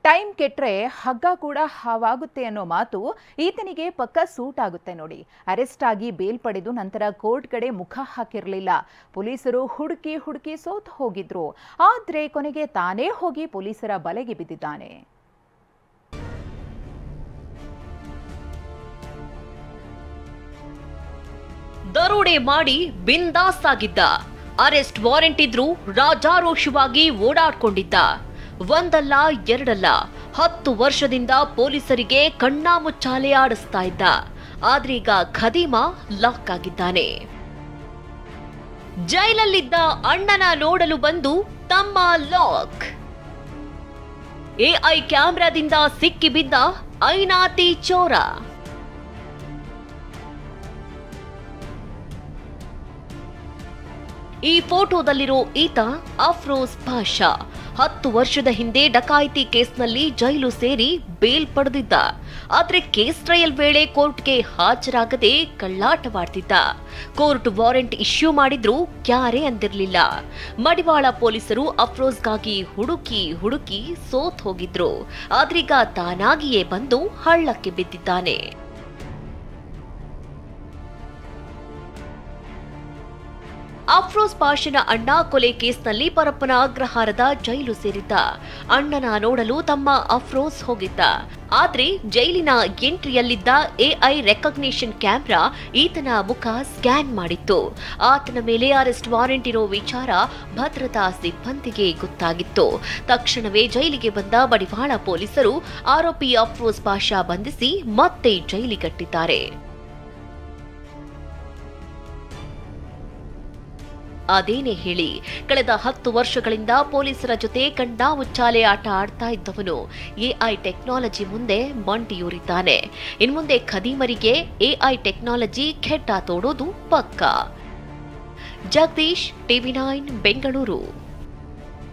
Time ಕೆಟ್ರೆ ಹಗ್ಗ ಕೂಡ ಹಾವಾಗುತ್ತೆ ಅನ್ನೋ ಮಾತು ಈತನಿಗೆ ಪಕ್ಕ ಸೂಟ್ ಆಗುತ್ತೆ ನೋಡಿ. ಅರೆಸ್ಟ್ ಆಗಿ ಬೇಲ್ ಪಡೆದು ನಂತರ ಕೋರ್ಟ್ ಕಡೆ ಮುಖ ಹಾಕಿರಲಿಲ್ಲ. ಪೊಲೀಸರು ಹುಡುಕಿ ಸೋತು ಹೋಗಿದ್ರು. ಆದ್ರೆ ಕೊನೆಗೆ ತಾನೇ ಹೋಗಿ ಪೊಲೀಸರ ಬಲೆಗೆ ಬಿದ್ದಿದ್ದಾನೆ. ದರೋಡೆ ಮಾಡಿ ಬಿಂದಾಸ್ ಆಗಿದ್ದ. ಅರೆಸ್ಟ್ ವಾರೆಂಟ್ ಇದ್ರೂ ರಾಜಾರೋಷವಾಗಿ ಓಡಾಡ್ಕೊಂಡಿದ್ದ. ಒಂದಲ್ಲ ಎರಡಲ್ಲ 10 ವರ್ಷದಿಂದ ಪೊಲೀಸರಿಗೆ ಕಣ್ಣಾಮುಚ್ಚಾಲೆ ಆಡಿಸ್ತಾ ಇದ್ದ. ಆದ್ರೀಗ ಖದೀಮ ಲಾಕ್ ಆಗಿದ್ದಾನೆ. ಜೈಲಲ್ಲಿದ್ದ ಅಣ್ಣನ ನೋಡಲು ಬಂದು ತಮ್ಮ ಲಾಕ್. ಎಐ ಕ್ಯಾಮೆರಾದಿಂದ ಸಿಕ್ಕಿಬಿದ್ದ ಐನಾತಿ ಚೋರ. ಈ ಫೋಟೋದಲ್ಲಿರೋ ಈತ ಅಫ್ರೋಜ್ ಪಾಷಾ. 10 ವರ್ಷದ ಹಿಂದೆ ಡಕಾಯಿತಿ ಕೇಸ್ನಲ್ಲಿ ಜೈಲು ಸೇರಿ ಬೇಲ್ ಪಡೆದಿದ್ದ. ಆದ್ರೆ ಕೇಸ್ ಟ್ರಯಲ್ ವೇಳೆ ಕೋರ್ಟ್ಗೆ ಹಾಜರಾಗದೆ ಕಳ್ಳಾಟವಾಡ್ತಿದ್ದ. ಕೋರ್ಟ್ ವಾರೆಂಟ್ ಇಶ್ಯೂ ಮಾಡಿದ್ರೂ ಕ್ಯಾರೆ ಅಂದಿರ್ಲಿಲ್ಲ. ಮಡಿವಾಳ ಪೊಲೀಸರು ಅಫ್ರೋಜ್ಗಾಗಿ ಹುಡುಕಿ ಸೋತ್ ಹೋಗಿದ್ರು. ಆದ್ರೀಗ ತಾನಾಗಿಯೇ ಬಂದು ಹಳ್ಳಕ್ಕೆ ಬಿದ್ದಿದ್ದಾನೆ. ಅಫ್ರೋಜ್ ಪಾಷನ ಅಣ್ಣ ಕೊಲೆ ಕೇಸ್ನಲ್ಲಿ ಪರಪ್ಪನ ಅಗ್ರಹಾರದ ಜೈಲು ಸೇರಿದ್ದ. ಅಣ್ಣನ ನೋಡಲು ತಮ್ಮ ಅಫ್ರೋಜ್ ಹೋಗಿದ್ದ. ಆದ್ರೆ ಜೈಲಿನ ಎಂಟ್ರಿಯಲ್ಲಿದ್ದ ಎಐ ರೆಕಗ್ನಿಷನ್ ಕ್ಯಾಮೆರಾ ಈತನ ಮುಖ ಸ್ಕ್ಯಾನ್ ಮಾಡಿತ್ತು. ಆತನ ಮೇಲೆ ಅರೆಸ್ಟ್ ವಾರೆಂಟ್ ಇರೋ ವಿಚಾರ ಭದ್ರತಾ ಸಿಬ್ಬಂದಿಗೆ ಗೊತ್ತಾಗಿತ್ತು. ತಕ್ಷಣವೇ ಜೈಲಿಗೆ ಬಂದ ಮಡಿವಾಳ ಪೊಲೀಸರು ಆರೋಪಿ ಅಫ್ರೋಜ್ ಪಾಷಾ ಬಂಧಿಸಿ ಮತ್ತೆ ಜೈಲಿಗಟ್ಟಿದ್ದಾರೆ. ಅದೇನೇ ಹೇಳಿ, ಕಳೆದ 10 ವರ್ಷಗಳಿಂದ ಪೊಲೀಸರ ಜೊತೆ ಕಣ್ಣಾಮುಚ್ಚಾಲೆ ಆಟ ಆಡ್ತಾ ಇದ್ದವನು ಎಐ ಟೆಕ್ನಾಲಜಿ ಮುಂದೆ ಮಂಡಿಯೂರಿದ್ದಾನೆ. ಇನ್ಮುಂದೆ ಖದೀಮರಿಗೆ ಎಐ ಟೆಕ್ನಾಲಜಿ ಖೆಡ್ಡ ತೋಡೋದು ಪಕ್ಕಾ. ಜಗದೀಶ್, TV9 ಬೆಂಗಳೂರು.